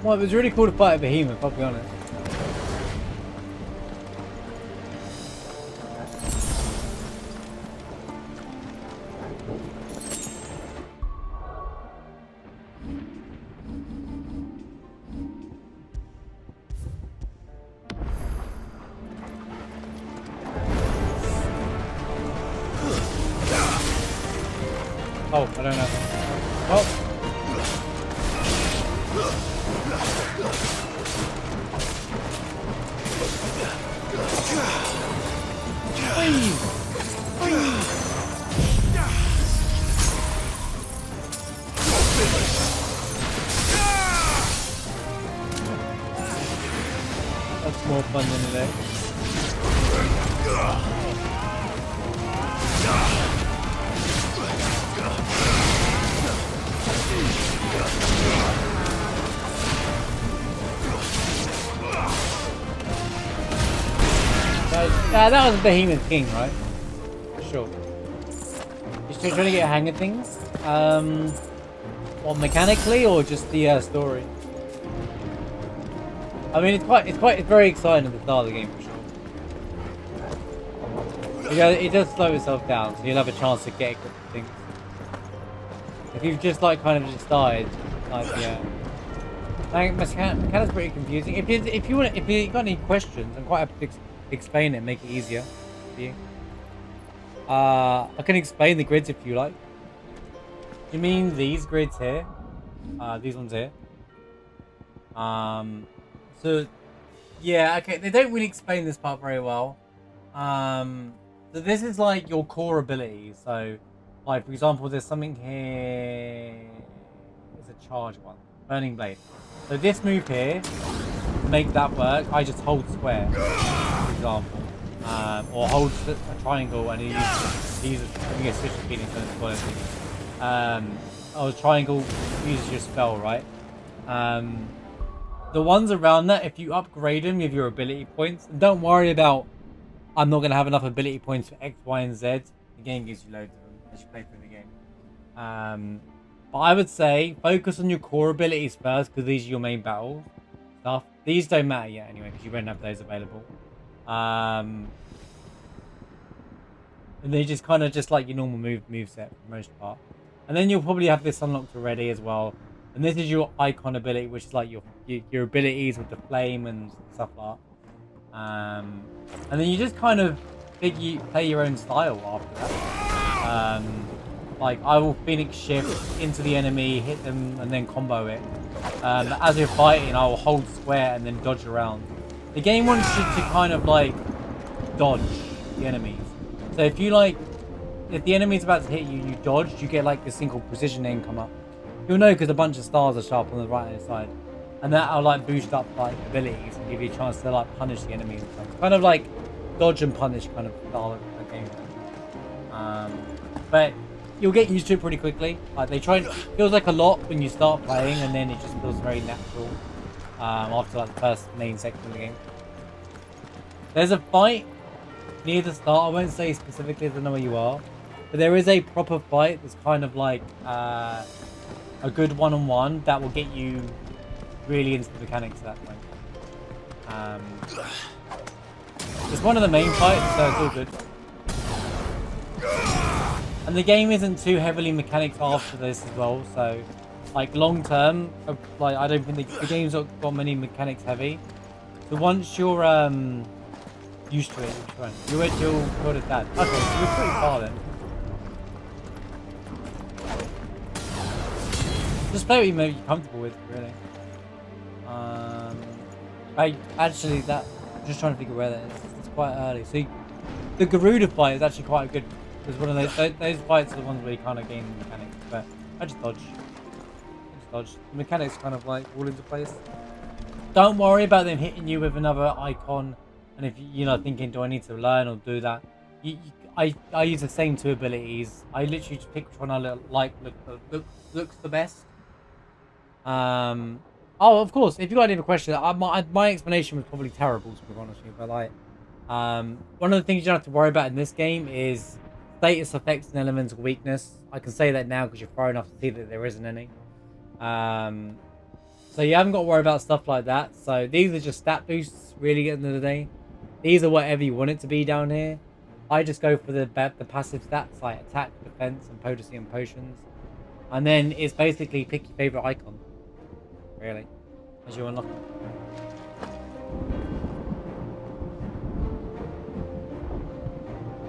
Well, it was really cool to fight a behemoth, I'll be honest. Oh, I don't know. Oh. That's more fun than it is. That was Behemoth King, right? For sure. You're still trying to get a hang of things? Well, mechanically or just the story? I mean, it's very exciting at the start of the game for sure. It does slow itself down, so you'll have a chance to get equipped with things. If you've just like kind of just died, like yeah. Mechanic's pretty confusing. If you got any questions, I'm quite happy to explain it, make it easier for you. I can explain the grids if you like. You mean these grids here? These ones here. So yeah, okay. They don't really explain this part very well. So this is like your core abilities. So, like for example, there's something here. It's a charge one, burning blade. So this move here, to make that work, I just hold square, for example, or hold a triangle and he uses a switch speed instead of quality. Or triangle uses your spell, right? The ones around that, if you upgrade them with your ability points, and don't worry about, I'm not going to have enough ability points for X, Y, and Z. The game gives you loads of them as you play through the game. But I would say focus on your core abilities first, because these are your main battle stuff. These don't matter yet anyway, because you won't have those available. And they just kind of just like your normal move set for the most part. And then you'll probably have this unlocked already as well. And this is your icon ability, which is like your abilities with the flame and stuff like that. And then you just kind of play your own style after that. Like I will Phoenix shift into the enemy, hit them, and then combo it. As you're fighting, I will hold square and then dodge around. The game wants you to kind of like dodge the enemies. So if the enemy's about to hit you, you dodge, you get like this thing called precision name come up. You'll know because a bunch of stars are sharp on the right hand side, and that'll like boost up like abilities and give you a chance to like punish the enemies. It's kind of like dodge and punish kind of style of game. But you'll get used to it pretty quickly. Like it feels like a lot when you start playing, and then it just feels very natural after like the first main section of the game. There's a fight near the start. I won't say specifically, I don't know where you are, but there is a proper fight that's kind of like a good one-on-one that will get you really into the mechanics at that point. It's one of the main fights, so it's all good. And the game isn't too heavily mechanics after this as well, so like long term, like I don't think the game's not got many mechanics heavy. So once you're used to it, you're at your good at that. Okay, so you're pretty far then. Just play what you're comfortable with, really. I'm just trying to figure where that is. It's quite early. See, the Garuda fight is actually quite good. Because one of those fights are the ones where you kind of gain the mechanics. But I just dodge. The mechanics kind of like fall into place. Don't worry about them hitting you with another icon. And if you're not thinking, do I need to learn or do that? I use the same two abilities. I literally just pick which one I looks the best. Oh, of course. If you got any other questions, my explanation was probably terrible, to be honest with you. But like, one of the things you don't have to worry about in this game is status effects and elemental weakness. I can say that now because you're far enough to see that there isn't any. So you haven't got to worry about stuff like that. So these are just stat boosts, really, at the end of the day. These are whatever you want it to be down here. I just go for the passive stats like attack, defense, and potency and potions. And then it's basically pick your favorite icon, really, as you unlock it.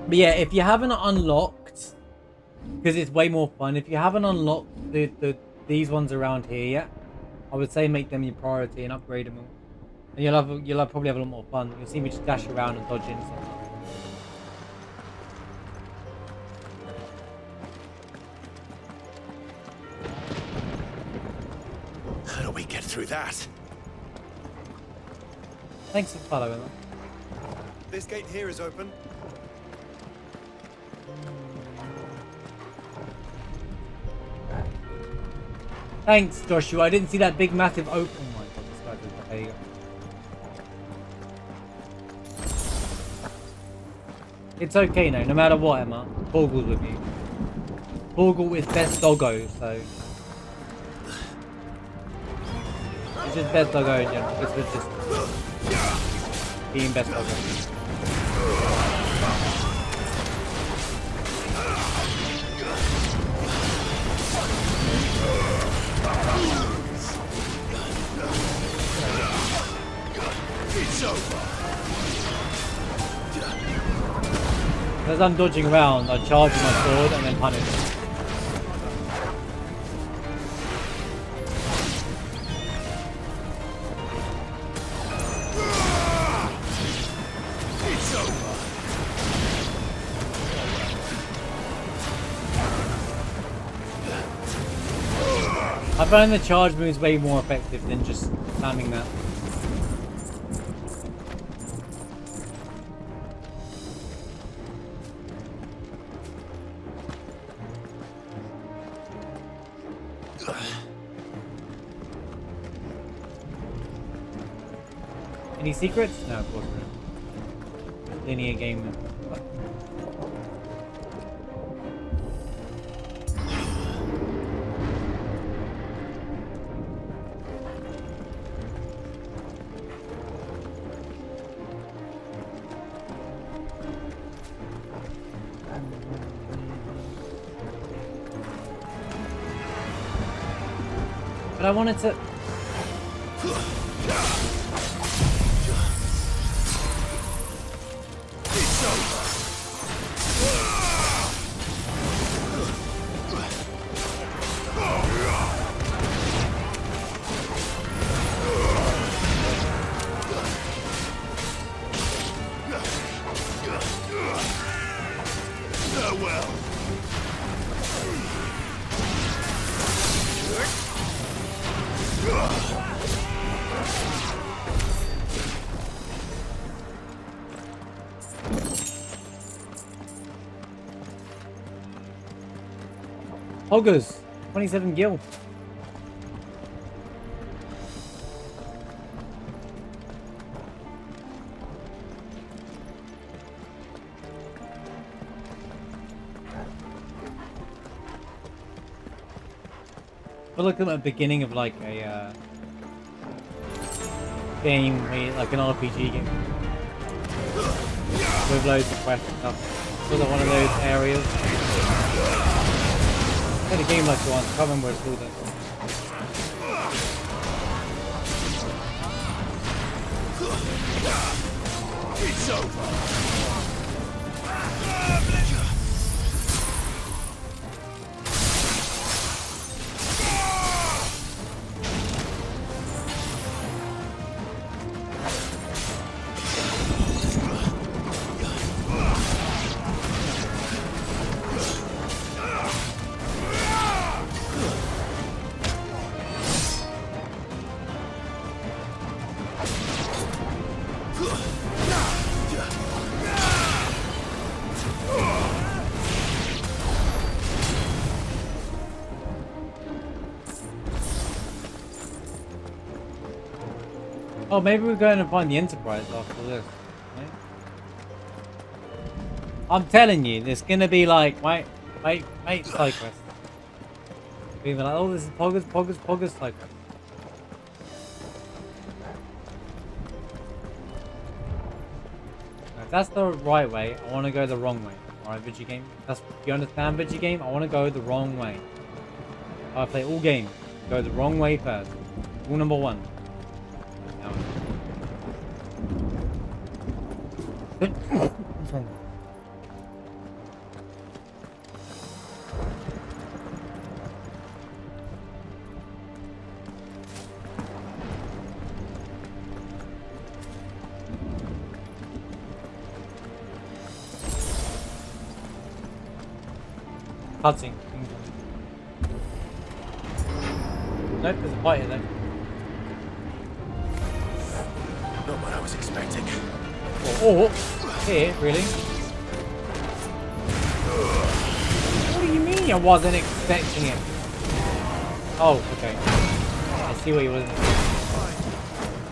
But yeah, if you haven't unlocked, because it's way more fun, if you haven't unlocked these ones around here yet, I would say make them your priority and upgrade them all. And you'll probably have a lot more fun. You'll see me just dash around and dodging and stuff like that. How do we get through that? Thanks for following that. This gate here is open. Thanks, Joshua. I didn't see that big, massive open. Oh my god, this guy does that. There you go. It's okay now, no matter what, Emma. Borgle's with you. Borgle is best doggo, so... It's just best doggo in general. This was just... being best doggo. It's over. As I'm dodging around, I charge with my sword and then punish him. It's over. I find the charge move is way more effective than just spamming that. Any secrets? No, of course not. Linear game. But I wanted to... Hoggers, 27 gil. I feel like I'm at the beginning of like a game, like an RPG game, with loads of quests and stuff. Sort of one of those areas. I had a game like once, I can't remember what it's called. It's over. Oh, maybe we're going to find the Enterprise after this. Right? I'm telling you, there's going to be like, wait, side quest. Being like, oh, this is Poggers side quest. If that's the right way, I want to go the wrong way. Alright, video game. That's, if you understand video game, I want to go the wrong way. I play all games. Go the wrong way first. Rule number 1. Cutscene. Nope, there's a fight here though. Not what I was expecting. Oh, here, really? What do you mean I wasn't expecting it? Oh, okay. I see what you wasn't expecting.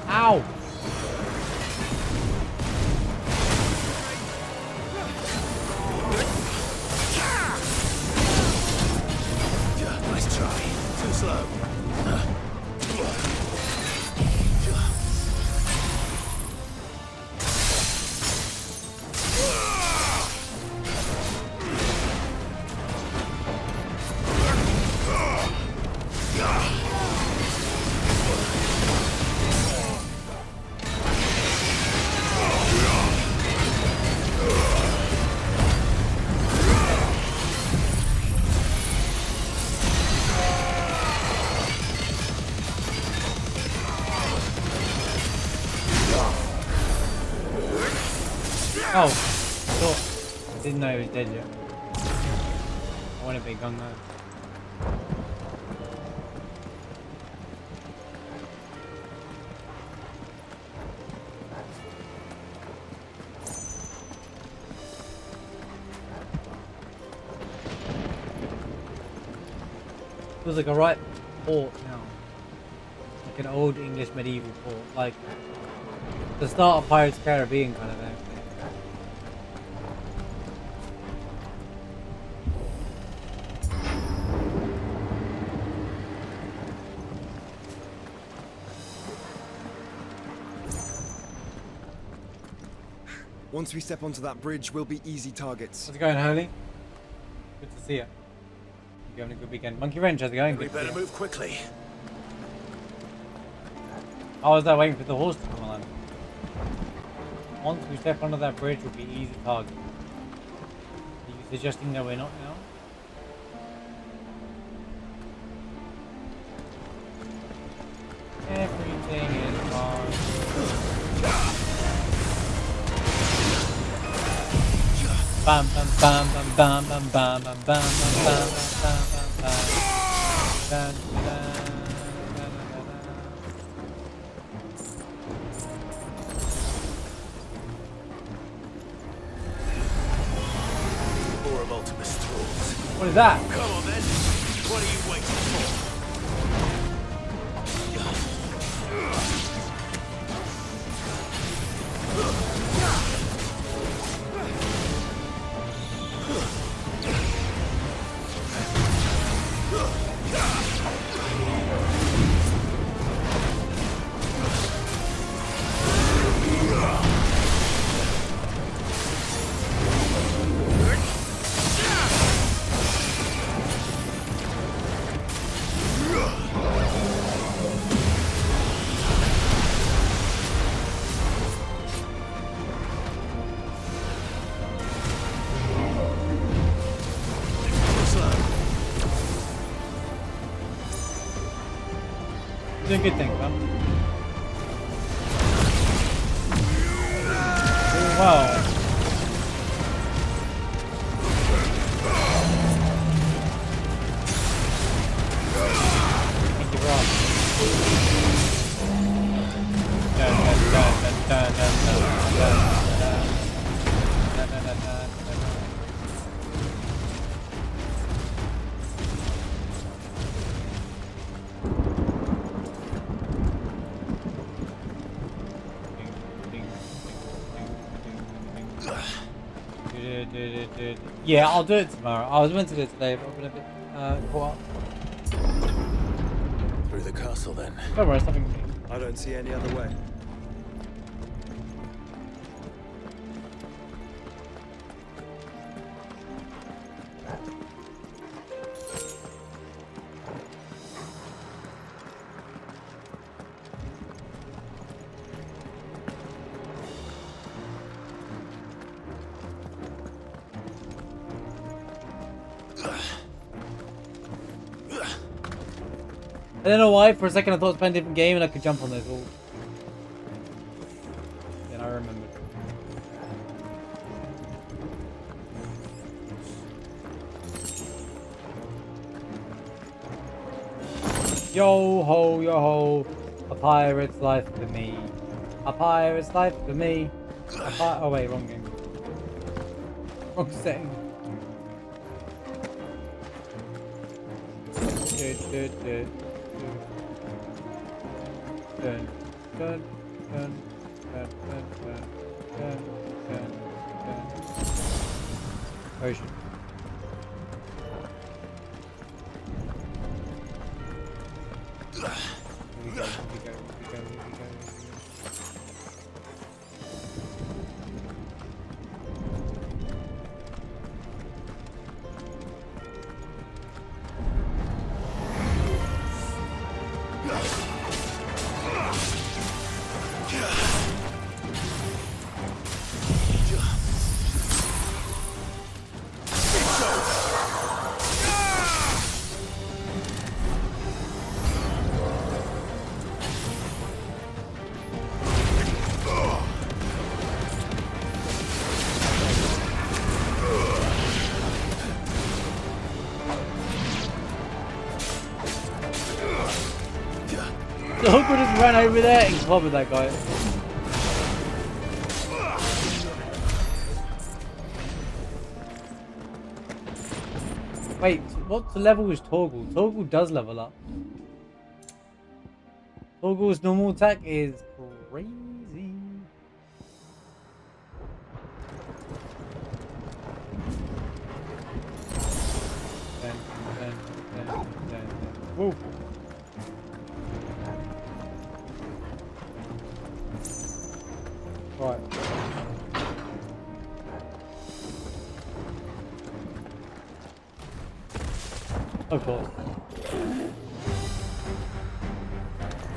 Ow! Nice try. Too slow. Oh, I thought I didn't know he was dead yet. I want to be gung ho. Feels like a right port now. Like an old English medieval port. Like the start of Pirates of the Caribbean kind of thing. Once we step onto that bridge, we'll be easy targets. How's it going, Holy? Good to see you. You having a good weekend. Monkey Wrench, how's it going? We Good to better see you. move quickly. I was there waiting for the horse to come along. Once we step onto that bridge, we'll be easy target. Are you suggesting that we're not now? Everything is fine. Bam bam bam bam bam bam bam bam bam bam bam bam bam bam bam. More of Ultimus tools. What is that? Come on then. What are you waiting for? Doing good things, man. Doing well. Thank you, Rob. Dun, dun, dun, dun, dun, dun, dun, dun, dun, dun, dun, dun, dun. Yeah, I'll do it tomorrow. I was meant to do it today, but I've been a bit caught up. Through the castle then. Don't worry, it's nothing. I don't see any other way. I don't know why. For a second, I thought it was playing a different game and I could jump on those walls. Then I remembered. Yo ho, a pirate's life for me. A pirate's life for me. Oh wait, wrong game. Wrong setting. Ocean. Here we go. The hooker just ran over there and clobbered that guy. Wait, what level is Torgal? Torgal does level up. Torgal's normal attack is crazy. Whoa. Right. Of course.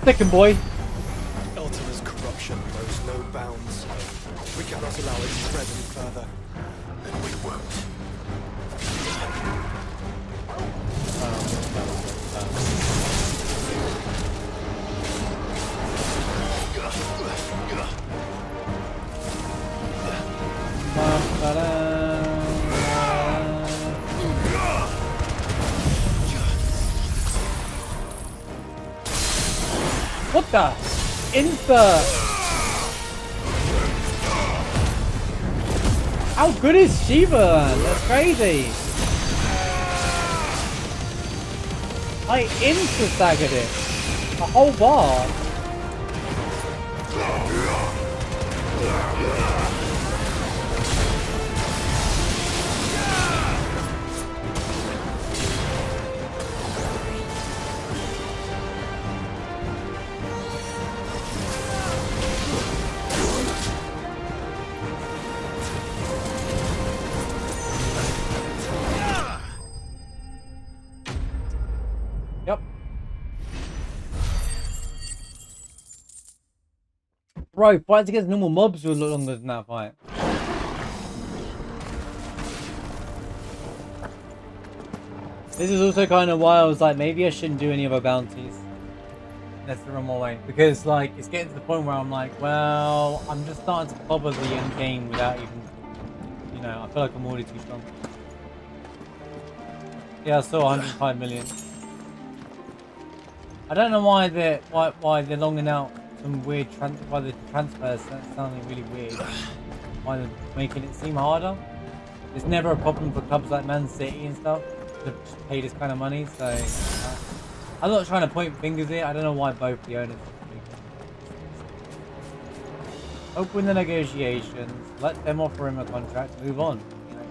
Second boy. Ultima's corruption knows no bounds. We cannot allow it to spread any further. And we won't. What the? Insta! How good is Shiva? That's crazy. I insta-staggered it. A whole bar. Yep. Bro, fights against normal mobs will look longer than that fight. This is also kind of why I was like, maybe I shouldn't do any other bounties. That's the wrong way. Because, like, it's getting to the point where I'm like, well, I'm just starting to cover the end game without even, you know, I feel like I'm already too strong. Yeah, I saw 105 million. I don't know why they're longing out some weird why the transfers sounding really weird. Why they're making it seem harder. It's never a problem for clubs like Man City and stuff to pay this kind of money. So I'm not trying to point fingers here. I don't know why both the owners. Open the negotiations. Let them offer him a contract. Move on. You know,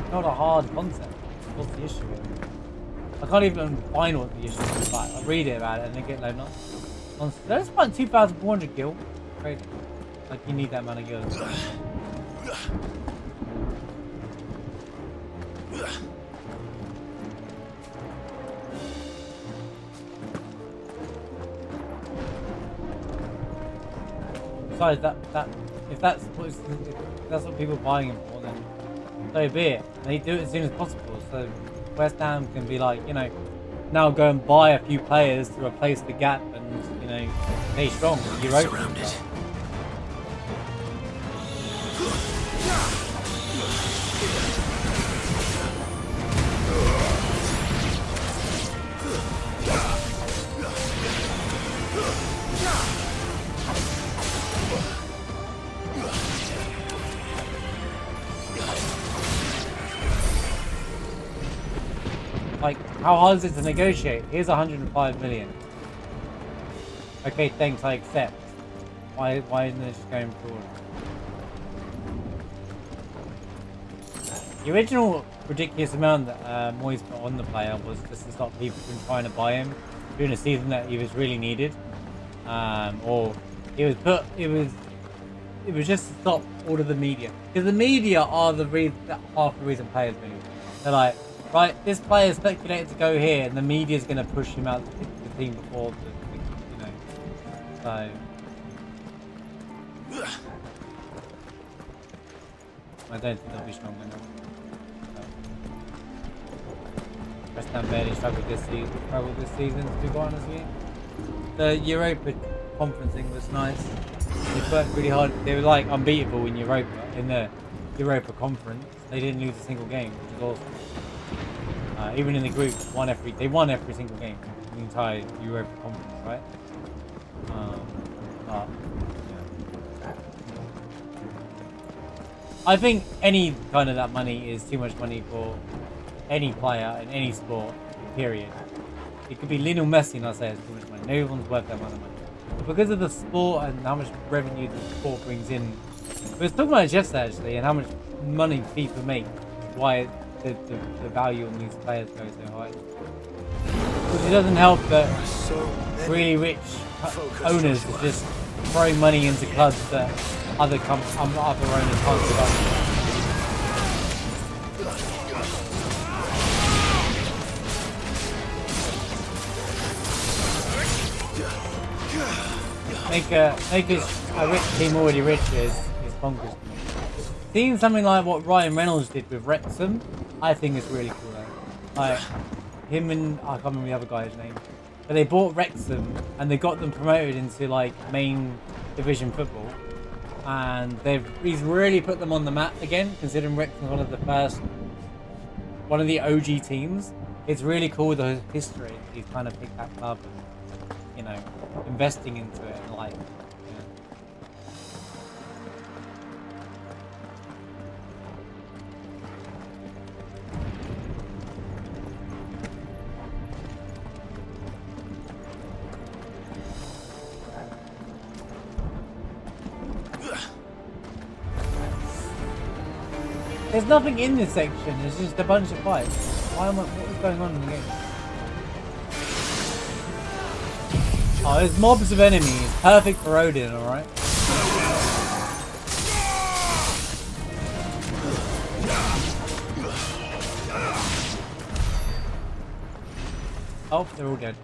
it's not a hard concept. What's the issue with it? I can't even find what the issue is. Like, I read it about it and they get like nonsense. They're spending 2,400 gil. Crazy. Like you need that amount of gil. Besides if that's what people are buying him for, then so be it. They do it as soon as possible. So West Ham can be like, you know, now go and buy a few players to replace the gap and, you know, stay strong. Europa. Surrounded. Like, how hard is it to negotiate? Here's 105 million. Okay, thanks, I accept. Why isn't it just going forward? The original ridiculous amount that Moyes put on the player was just to stop people from trying to buy him during a season that he was really needed. Or it was just to stop all of the media. Because the media are half the reason players move. They're like, right, this player is speculated to go here, and the media's going to push him out to the team before the you know. So. I don't think they'll be strong enough. West Ham barely struggled this season, to be quite honest with you. The Europa conferencing was nice. They worked really hard. They were like unbeatable in Europa, in the Europa conference. They didn't lose a single game, which is awesome. Even in the group, they won every single game in the entire Europa conference, right? Yeah. I think any kind of that money is too much money for any player in any sport, period. It could be Lionel Messi and I say it's too much money. No one's worth that amount of money. But because of the sport and how much revenue the sport brings in, we were talking about it yesterday actually, and how much money FIFA make, why the value on these players goes so high. Which it doesn't help that really rich owners are just throwing money into clubs that other owners can't give up. Make a rich team already rich is bonkers to me. Seeing something like what Ryan Reynolds did with Wrexham, I think is really cool though. Like him and I can't remember the other guy's name, but they bought Wrexham and they got them promoted into like main division football, and he's really put them on the map again. Considering Wrexham's one of the OG teams, it's really cool the history. He's kind of picked that club and, you know, investing into it and like. There's nothing in this section, it's just a bunch of fights. What is going on in the game? Oh, there's mobs of enemies. Perfect for Odin, alright? Oh, they're all dead.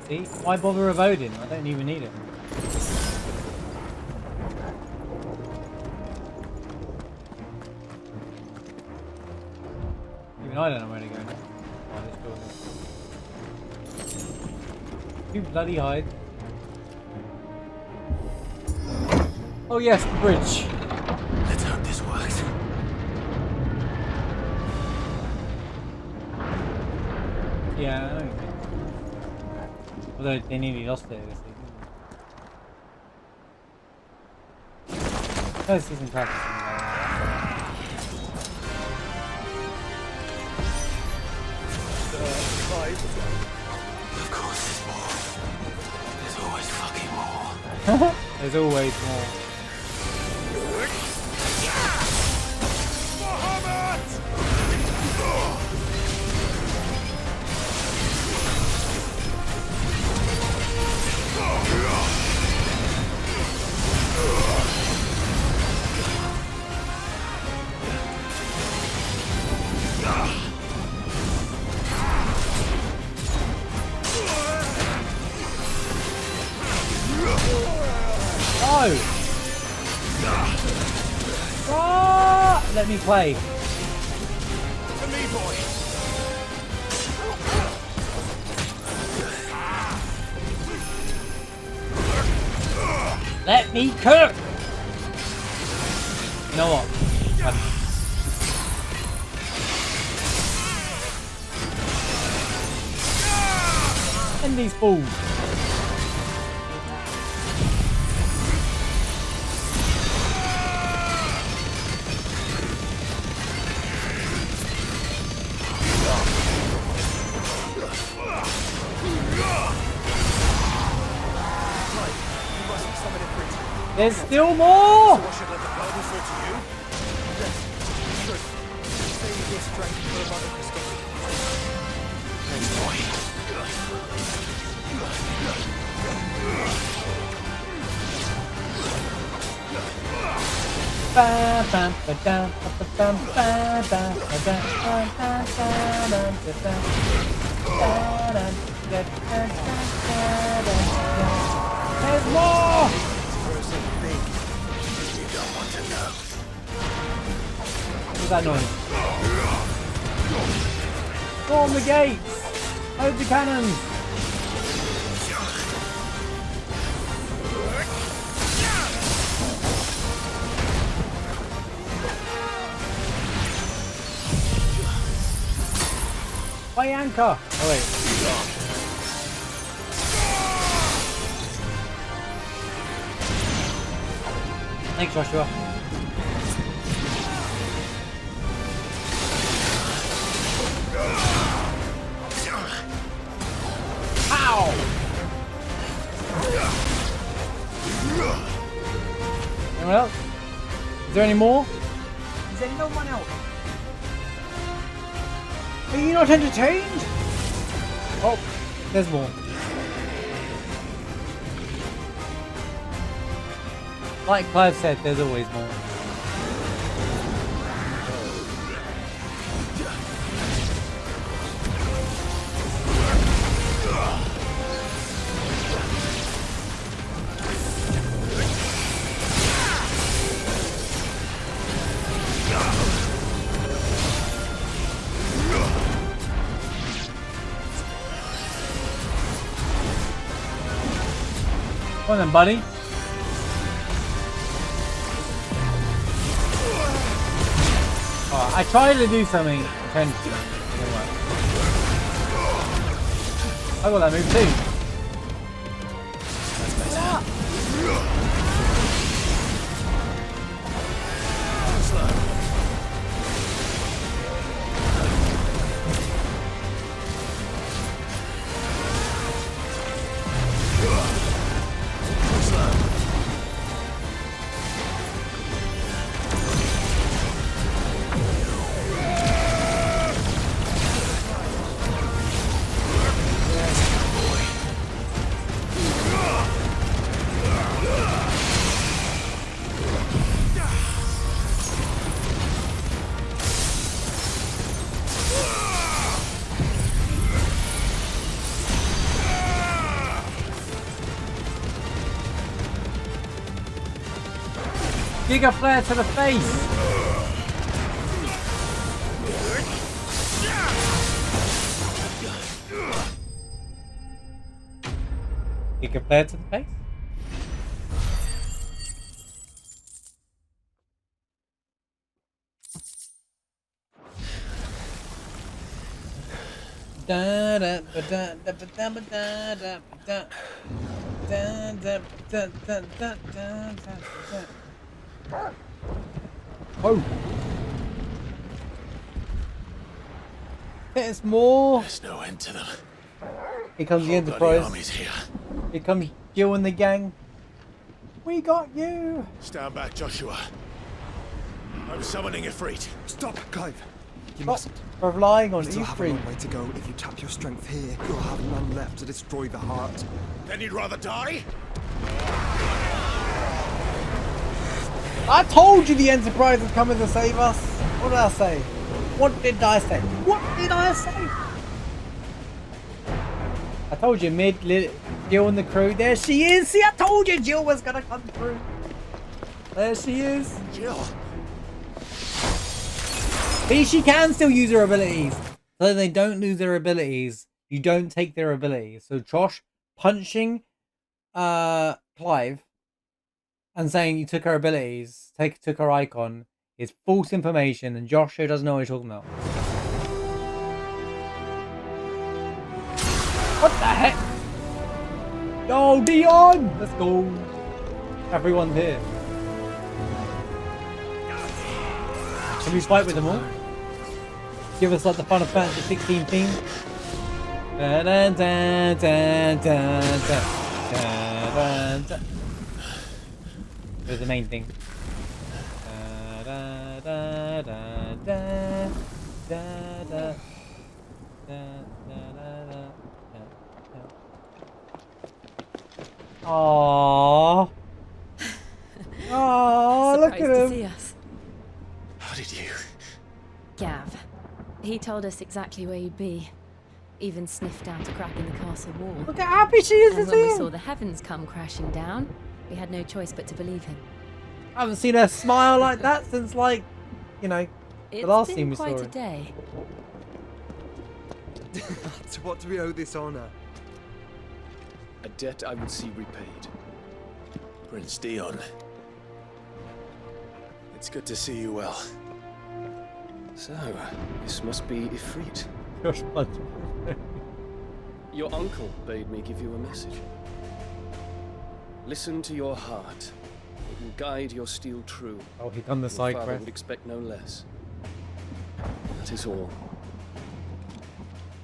See? Why bother with Odin? I don't even need it. I don't know where to go now. Oh, let's go. You bloody hide. Oh yes, the bridge. Let's hope this works. Yeah, I don't think. Although they nearly lost it this season. First season practice. Of course there's more. There's always fucking more. There's always more. Let me play. To me, boy. Let me cook! You know what? End these fools. There's still more! So I should let the blow fall to you? Yes, you should. Save your strength for another crystal. Thanks, boy. There's more! You don't want to know. What's that noise? Storm the gates! Load the cannons! By anchor! Oh wait. Thanks, Joshua. Ow! Anyone else? Is there any more? Is there no one else? Are you not entertained? Oh, there's more. Like Clive said, there's always more. Come on then, buddy. Oh, I tried to do something intentional. I got that move too. Giga flare to the face! Giga flare to the face? Da da da da da da da da da da da da da da da. Oh! There's more! There's no end to them. Here comes the Whole bloody Enterprise. army's here. Here comes Jill and the gang. We got you! Stand back, Joshua. I'm summoning Ifrit. Stop, Clive. You Stop mustn't. relying on You still have a E3. long way to go. If you tap your strength here, you'll have none left to destroy the heart. Then you'd rather die? I told you the Enterprise was coming to save us! What did I say? What did I say? What did I say? I told you, Jill and the crew. There she is! See, I told you Jill was gonna come through. There she is. Jill. See, she can still use her abilities. So they don't lose their abilities. You don't take their abilities. So Josh punching Clive and saying you took her abilities, took her icon, is false information, and Joshua doesn't know what he's talking about. What the heck? Yo, Dion! Let's go. Everyone's here. Can we fight with them all? Give us like the Final Fantasy 16 theme. Dun, dun, dun, dun, dun, dun, dun, dun. There's the main thing. Da, da, da, da, da, da, da, da. Aww. Aww, look at Surprised to him. see us. How did you? Gav. He told us exactly where you'd be. Even sniffed out a crack in the castle wall. Look how happy she is to And see when we him. saw the heavens come crashing down, we had no choice but to believe him. I haven't seen her smile like that since, like, you know, It's last been scene we quite saw a her. day. To what do we owe this honor? A debt I would see repaid. Prince Dion. It's good to see you well. So, this must be Ifrit. Gosh, punch. Your uncle bade me give you a message. Listen to your heart. It will guide your steel true. Oh, he done the Your side father quest. would expect no less. That is all.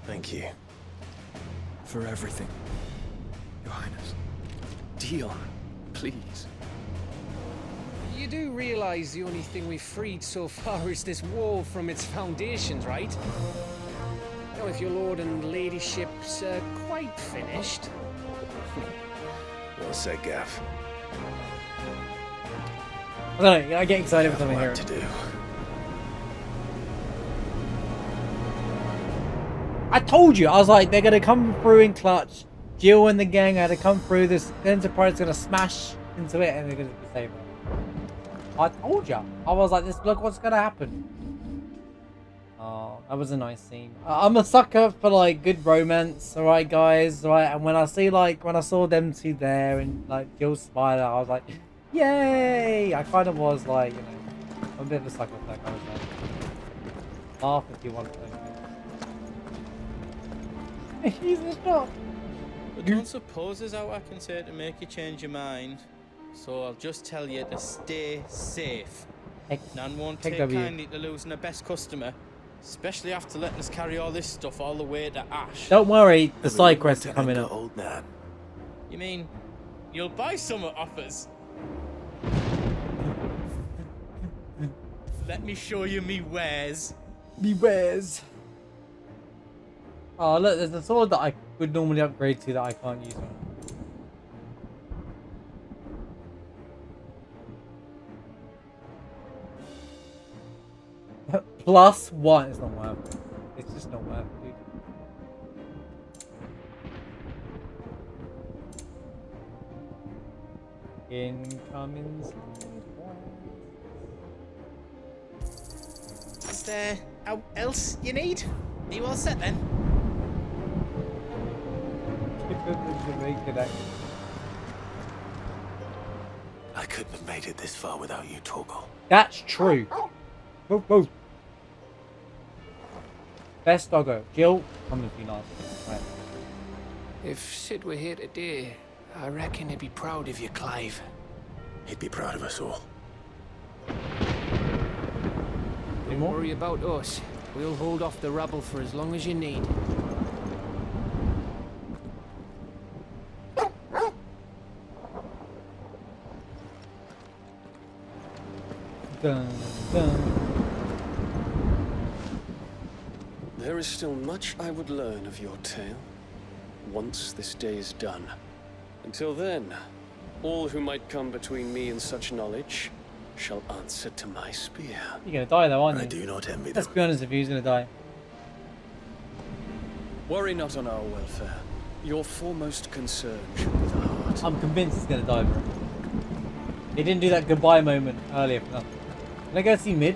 Thank you. For everything, Your Highness. Dion, please. You do realize the only thing we've freed so far is this wall from its foundations, right? Now, if your lord and ladyship's quite finished. Well said, Gav. I don't know, I get excited every time I hear Work it. to do. I told you, I was like, they're gonna come through in clutch. Jill and the gang are gonna come through. This Enterprise is gonna smash into it, and they're gonna save her. I told you. I was like, look what's gonna happen. Oh, that was a nice scene. I'm a sucker for like good romance, alright guys, alright. And when I saw them two there and like Jill smile, I was like, yay! I kind of was like, you know, I'm a bit of a sucker for that kind of stuff. Laugh if you want to. He's a shot. But don't suppose there's out I can say to make you change your mind. So I'll just tell you to stay safe. Nan won't take kindly to losing her best customer, especially after letting us carry all this stuff all the way to Ash. Don't worry, the side Everyone quests are wanted coming to up. Old Nan. You mean you'll buy some off us? Let me show you me wares. Bewares. Oh look, there's a sword that I would normally upgrade to that I can't use on. +1. It's not worth it. It's just not worth it, dude. Incoming slide. Is there else you need? Are you all set then? I couldn't have made it this far without you, Torgal. That's true. Whoa, whoa. Best doggo. Jill, come with me last. Right. If Sid were here today, I reckon he'd be proud of you, Clive. He'd be proud of us all. Any Don't more? worry about us. We'll hold off the rubble for as long as you need. Dun, dun. There is still much I would learn of your tale, once this day is done. Until then, all who might come between me and such knowledge shall answer to my spear. You're gonna die though, aren't I you? do not envy Let's them. be honest with you, he's gonna die. Worry not on our welfare. Your foremost concern should be the heart. I'm convinced he's gonna die, bro. He didn't do that goodbye moment earlier for nothing. Can I go see Mid?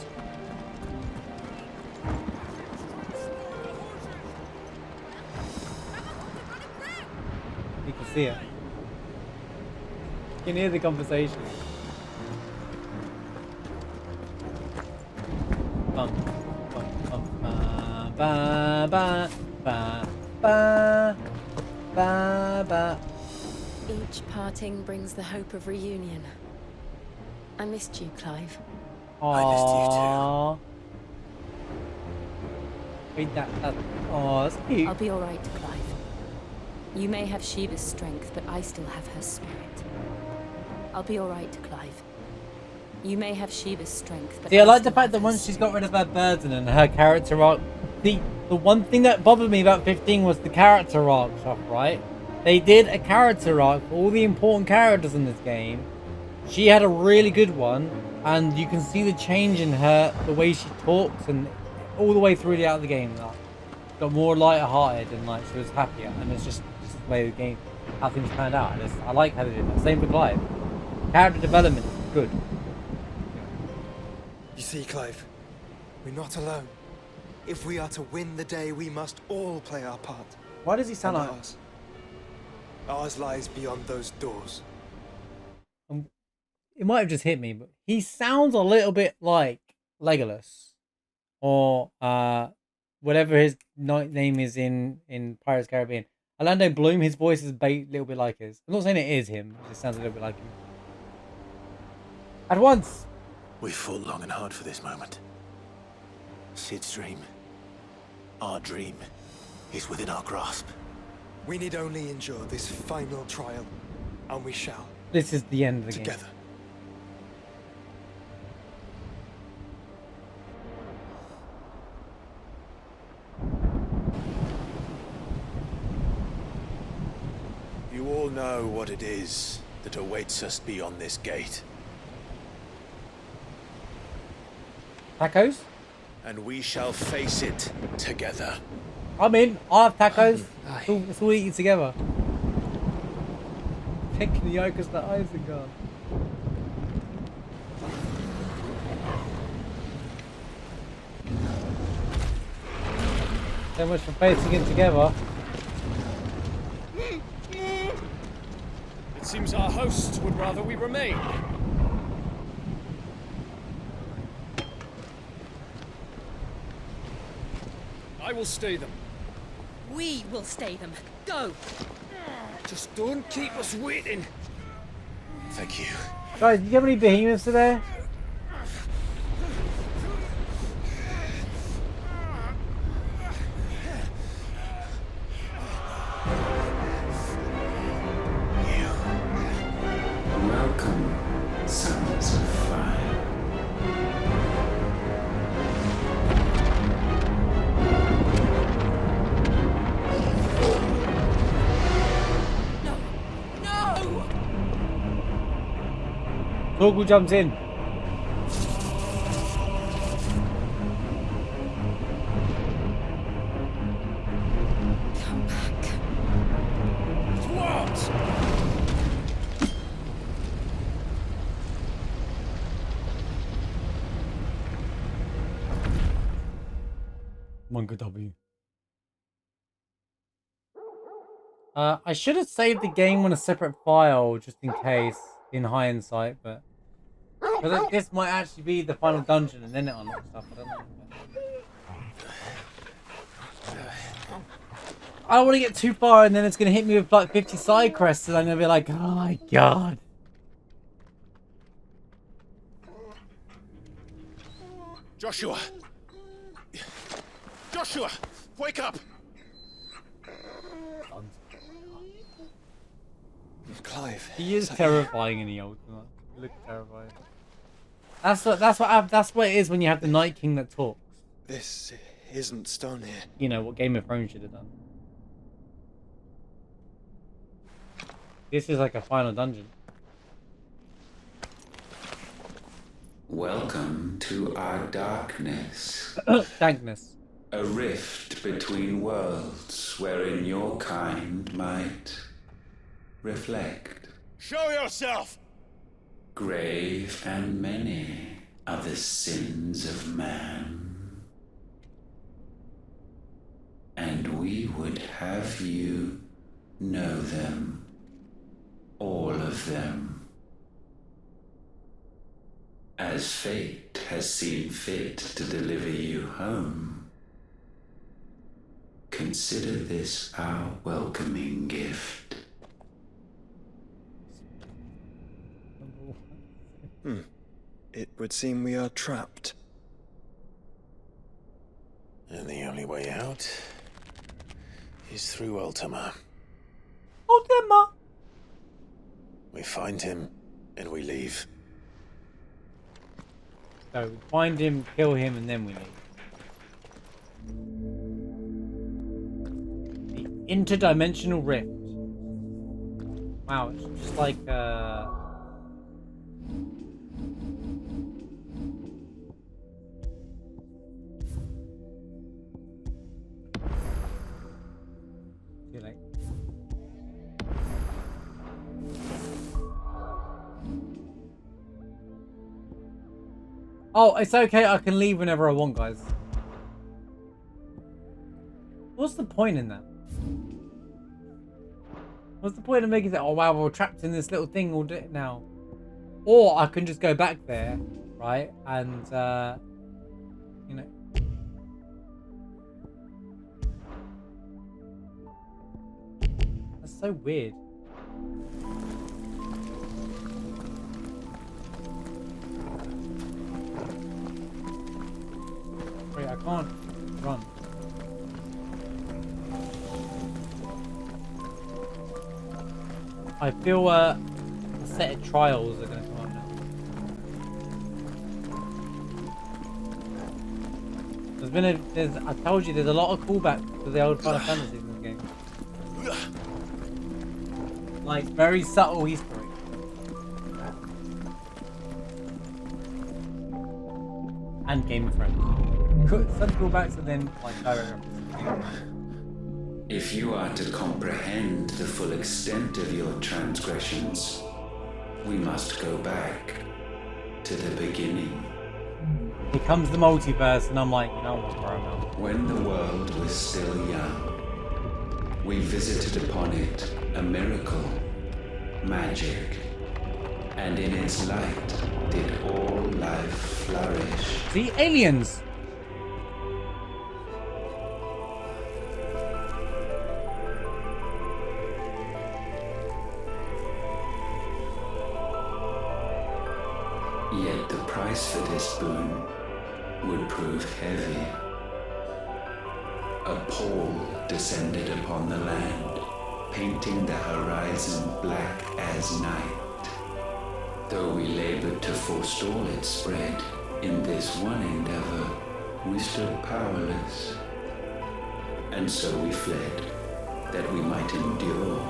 You can see her. You can hear the conversation. Ba ba ba ba ba ba. Each parting brings the hope of reunion. I missed you, Clive. I missed you too. Aww. Wait, that. Oh, that's cute. I'll be all right, Clive. You may have Shiva's strength, but I still have her spirit. I'll be all right, Clive. You may have Shiva's strength, but See, I like the still fact have that her once she's got spirit. rid of her burden and her character arc, the one thing that bothered me about 15 was the character arc stuff, right? They did a character arc for all the important characters in this game. She had a really good one, and you can see the change in her, the way she talks, and all the way through the out of the game. Like, got more lighter-hearted, and like she was happier, and it's just the way the game, how things panned out. And I like how they did that. Same for Clive. Character development is good. You see, Clive, we're not alone. If we are to win the day, we must all play our part. Why does he sound And like? ours lies beyond those doors. It might have just hit me, but he sounds a little bit like Legolas, or whatever his name is in Pirates of the Caribbean. Orlando Bloom. His voice is a little bit like his. I'm not saying it is him. It just sounds a little bit like him. At once. We fought long and hard for this moment. Sid's dream, our dream, is within our grasp. We need only endure this final trial, and we shall. This is the end of the Together. game. You all know what it is that awaits us beyond this gate. Tacos? And we shall face it together. I'm in. I have tacos. It's all eaten together. Picking the yolk as the eyes are gone. So much for facing it together. It seems our hosts would rather we remain. I will stay them. We will stay them. Go! Just don't keep us waiting. Thank you. Guys, do you have any behemoths today? Welcome, sons of fire. Torgal jumps in. Come back. What? Manga W. I should have saved the game on a separate file just in case, in hindsight, but because this might actually be the final dungeon and then it unlocks stuff. I don't know. I don't want to get too far and then it's gonna hit me with like 50 side quests and I'm gonna be like, oh my god. Joshua! Joshua! Wake up! Clive. He is terrifying in the ultimate. He looks terrifying. That's what it is when you have the Night King that talks. This isn't Stone here. You know what Game of Thrones should have done. This is like a final dungeon. Welcome to our darkness. Dankness. A rift between worlds wherein your kind might reflect. Show yourself! Grave and many are the sins of man. And we would have you know them, all of them, as fate has seen fit to deliver you home. consider this our welcoming gift. It would seem we are trapped. And the only way out is through Ultima. Ultima! We find him and we leave. So we find him, kill him, and then we leave. The interdimensional rift. Wow, it's just like See you later. Oh, it's okay. I can leave whenever I want, guys. What's the point in that? What's the point of making that? Oh wow, we're trapped in this little thing all day now. Or I can just go back there, right? And you know. That's so weird. Wait, I can't run. I feel a set of trials are going to come up now. I told you there's a lot of callbacks to the old Final Fantasy in this game. Like very subtle Easter eggs. And Game of Thrones. Some callbacks and then like direct references. If you are to comprehend the full extent of your transgressions, we must go back to the beginning. Here comes the multiverse, and I'm like, you know what, bro, man. When the world was still young, we visited upon it a miracle, magic, and in its light did all life flourish. See, aliens! Yet the price for this boon would prove heavy. A pall descended upon the land, painting the horizon black as night. Though we labored to forestall its spread, in this one endeavor, we stood powerless. And so we fled, that we might endure,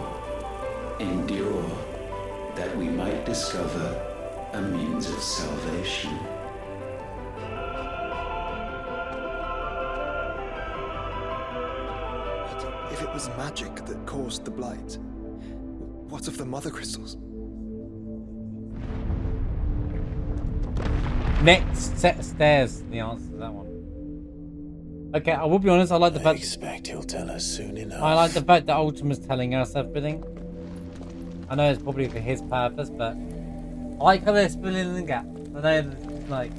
that we might discover a means of salvation. But if it was magic that caused the blight, what of the mother crystals? Next set of stairs, the answer to that one. Okay, I will be honest, I like the I fact expect he'll tell us soon enough. I like the fact that Ultima's telling us everything. I know it's probably for his purpose, but I like how they're filling in the gap. I know, like,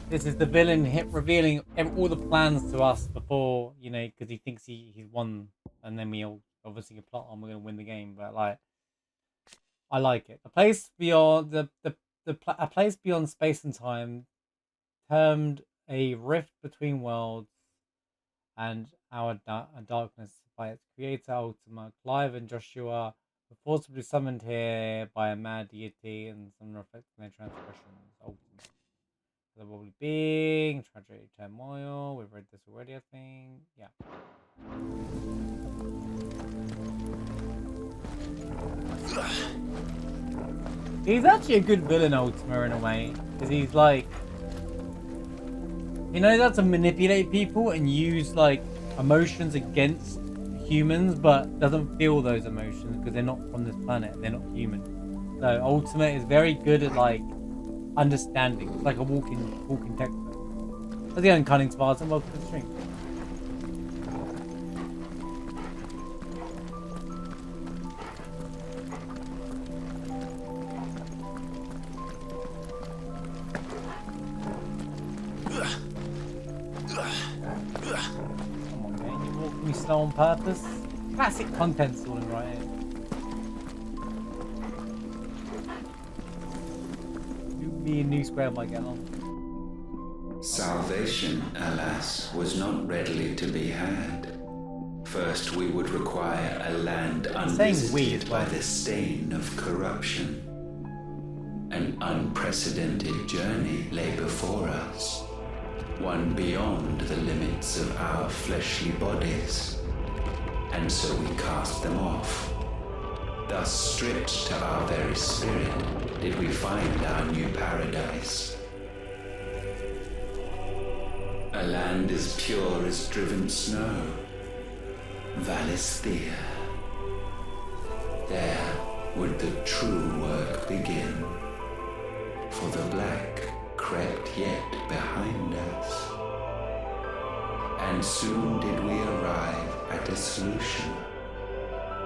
this is the villain revealing all the plans to us before, you know, because he thinks he's won, and then we'll obviously plot on we're going to win the game. But like, I like it. A place beyond a place beyond space and time, termed a rift between worlds, and our darkness by its creator Ultima. Clive and Joshua were forcibly summoned here by a mad deity, and some reflecting their transgressions. Ultima. There will be being tragedy, turmoil. We've read this already, I think. Yeah. He's actually a good villain, Ultima, in a way, because he's like, he knows how to manipulate people and use like emotions against humans, but doesn't feel those emotions because they're not from this planet. They're not human. So Ultima is very good at like understanding. It's like a walking textbook. That's the Uncunning Spartan. Welcome to the stream. Come on, man, you're walking you slow on purpose. Classic content stalling right here. Me and New Square might get along. Salvation, alas, was not readily to be had. First, we would require a land unvisited by the stain of corruption. An unprecedented journey lay before us, one beyond the limits of our fleshly bodies, and so we cast them off. Thus, stripped to our very spirit, did we find our new paradise. A land as pure as driven snow, Valisthea. There would the true work begin, for the black crept yet behind us. And soon did we arrive at a solution,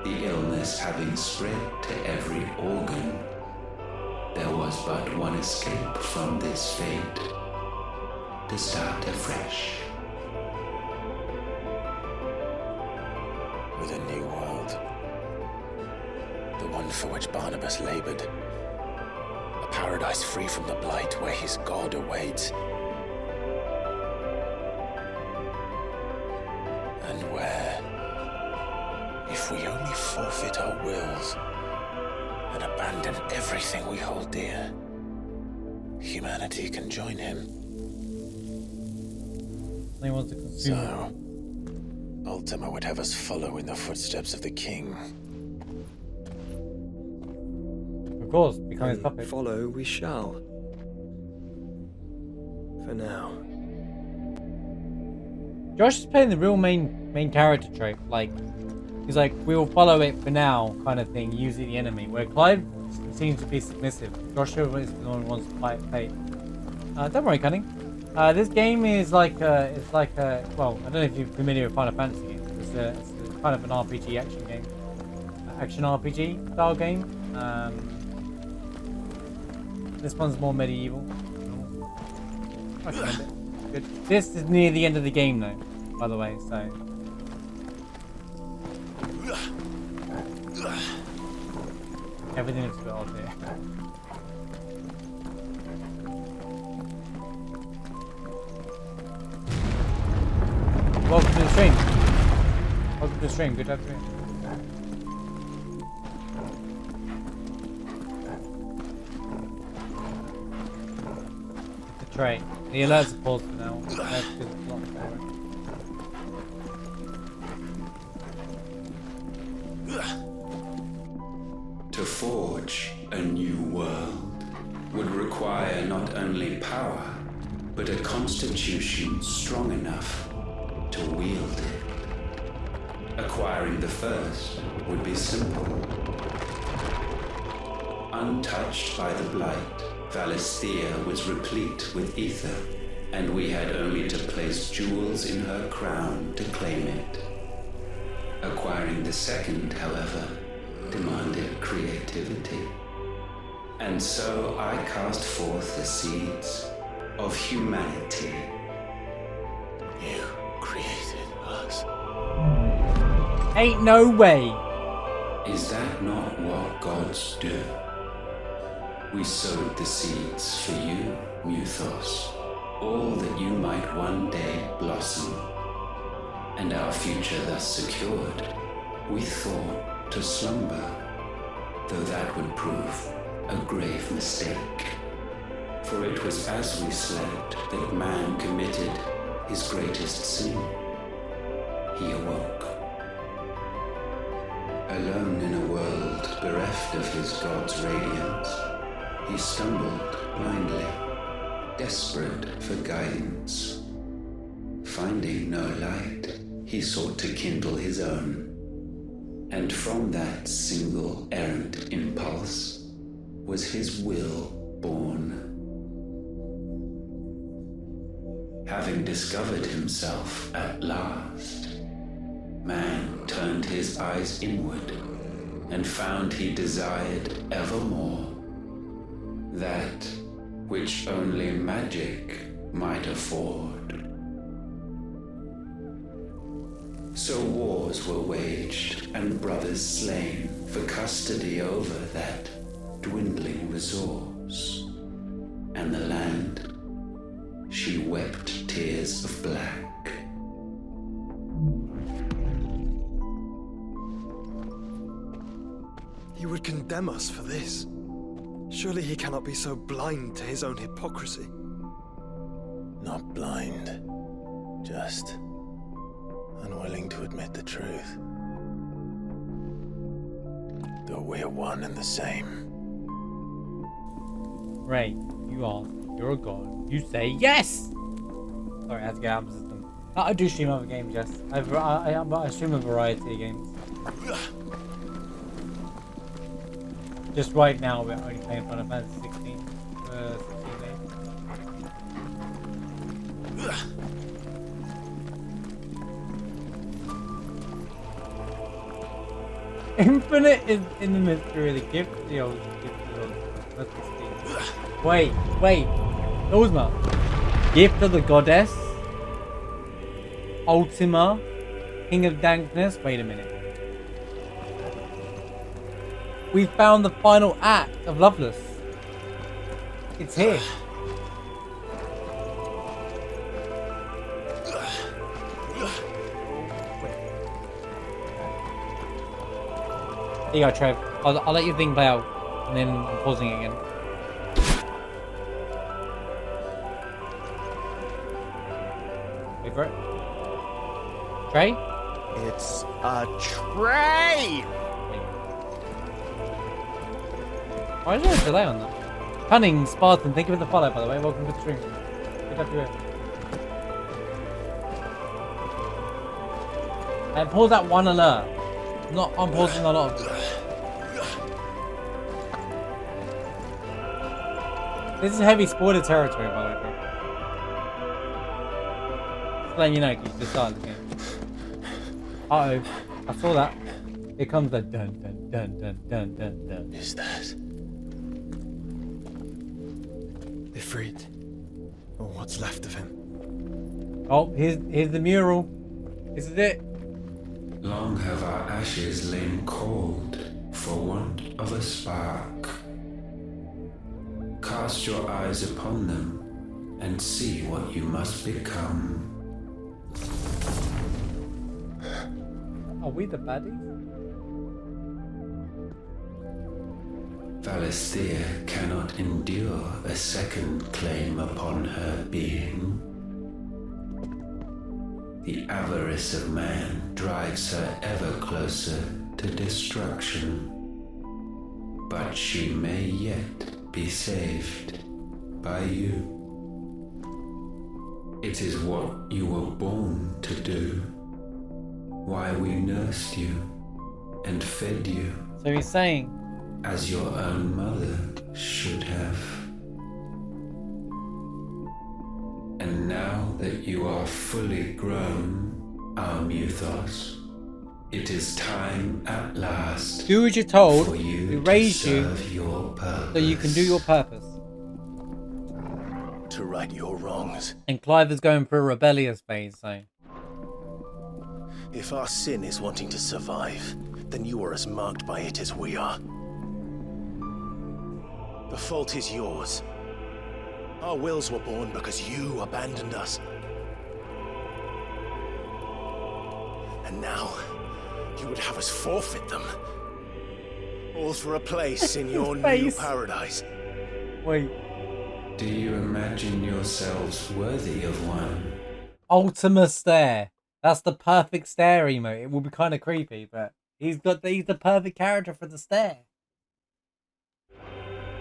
the illness having spread to every organ. There was but one escape from this fate, to start afresh. With a new world. The one for which Barnabas labored. A paradise free from the blight where his God awaits. And where, if we only forfeit our wills and abandon everything we hold dear, humanity can join him. He wants to consume. So, Ultima would have us follow in the footsteps of the king. Of course, become his puppet. Follow we shall. For now. Josh is playing the real main character trope. Like, he's like, we will follow it for now, kind of thing, using the enemy. Where Clive seems to be submissive. Joshua is the one who wants to fight fate. Don't worry, Cunning. This game is like well, I don't know if you're familiar with Final Fantasy games. It's kind of an RPG action game, action RPG style game. This one's more medieval. I recommend it. Good. This is near the end of the game, though, by the way. So. Everything looks a bit odd here. Welcome to the stream. Welcome to the stream. Good to have you in. It's a tray. The alerts are paused for now. That's because it's not To forge a new world would require not only power, but a constitution strong enough to wield it. Acquiring the first would be simple. Untouched by the blight, Valisthea was replete with ether, and we had only to place jewels in her crown to claim it. Acquiring the second, however, demanded creativity. And so I cast forth the seeds of humanity. You created us. Ain't no way. Is that not what gods do? We sowed the seeds for you, Muthos, all that you might one day blossom. And our future thus secured, we thought to slumber, though that would prove a grave mistake. For it was as we slept that man committed his greatest sin. He awoke. Alone in a world bereft of his God's radiance, he stumbled blindly, desperate for guidance. Finding no light, he sought to kindle his own. And from that single errant impulse was his will born. Having discovered himself at last, man turned his eyes inward and found he desired evermore that which only magic might afford. So wars were waged and brothers slain for custody over that dwindling resource. And the land, she wept tears of black. He would condemn us for this. Surely he cannot be so blind to his own hypocrisy. Not blind, just unwilling to admit the truth. Though we're one and the same. Ray, you're a god. You say yes! Sorry, I had to get out of the system. I do stream other games, yes. I stream a variety of games. Just right now, we're only playing Final Fantasy 16 for 16 days. Infinite is in the mystery of the gift of the old, gift of the old. Let's see. Wait. Ozma. Gift of the Goddess. Ultima. King of Dankness. Wait a minute. We found the final act of Loveless. It's here. Here you go, Trev. I'll let your thing play out, and then I'm pausing it again. Wait for it. Trey? It's a tray! Why is there a delay on that? Cunning Spartan, thank you for the follow, by the way. Welcome to the stream. Good up here. And pause that one alert. I'm not unpausing a lot of them. This is heavy spoiler territory, by the way, bro. Just letting you know, you just started the game. Uh-oh. I saw that. Here comes the dun dun dun dun dun dun dun. Is that? Ifrit. Or what's left of him. Oh, here's the mural. This is it. Long have our ashes lain cold for want of a spark. Cast your eyes upon them and see what you must become. Are we the baddies? Valisthea cannot endure a second claim upon her being. The avarice of man drives her ever closer to destruction. But she may yet be saved by you. It is what you were born to do. Why we nursed you and fed you. So he's saying, as your own mother should have. And now that you are fully grown, our Muthos, it is time at last. do as you're told. For you We to raised you serve your purpose. so you can do your purpose. To right your wrongs. And Clive is going through a rebellious phase, so. If our sin is wanting to survive, then you are as marked by it as we are. The fault is yours. Our wills were born because you abandoned us. And now, you would have us forfeit them. All for a place in your new Face. paradise. Wait. Do you imagine yourselves worthy of one? Ultima stare. That's the perfect stare emote. It will be kind of creepy, but he's the perfect character for the stare.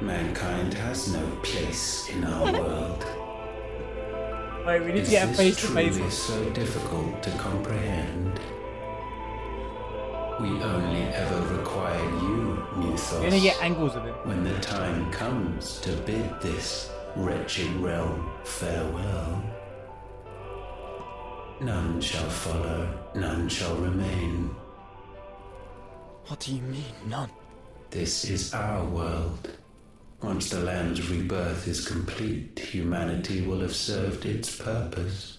Mankind has no place in our world. Wait, we need Is to get a this face to face. truly so difficult to comprehend? We only ever require you, Muthos. We're gonna get angles of it. When the time comes to bid this wretched realm farewell. None shall follow, none shall remain. What do you mean, none? This is our world. Once the land's rebirth is complete, humanity will have served its purpose.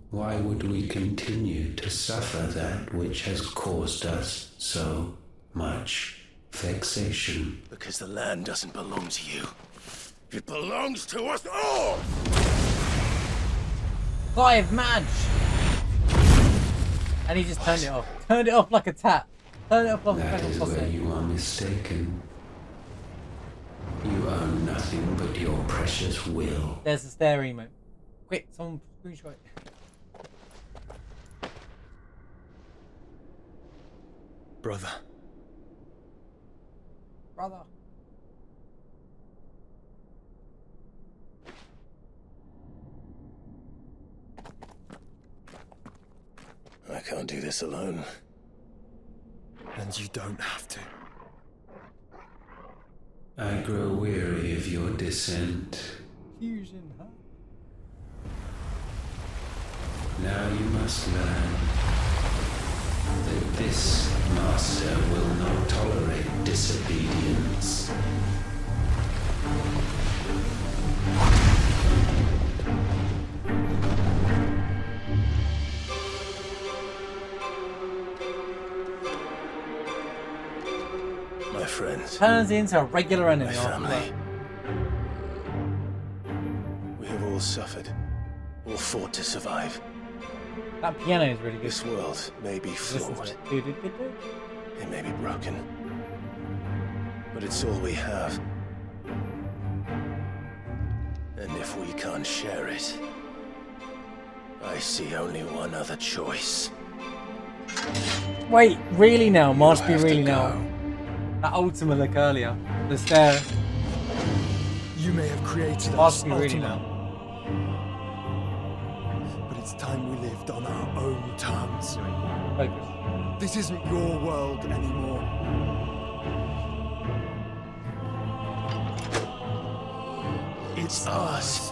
Why would we continue to suffer that which has caused us so much vexation. Because the land doesn't belong to you. It belongs to us all! Clive, Madge! And he just turned it off. Turned it off like a tap. Turned it off like That a is where you are mistaken. You own nothing but your precious will. There's the stair emote. Quick, someone screenshot it. Brother. Brother. I can't do this alone. And you don't have to. I grow weary of your dissent. Fusion, huh? Now you must learn that this master will not tolerate disobedience. My friends. Turns into a regular enemy. My family. We have all suffered. All fought to survive. That piano is really good. This world may be Listen to flawed. it. Do, do, do, do. It may be broken. But it's all we have. And if we can't share it, I see only one other choice. Wait, really now? Must be have to really go. now. That Ultima like earlier. The stair. You may have created us, Must be really Ultima, now. but it's time we lived on our own terms. Focus. This isn't your world anymore. It's Us.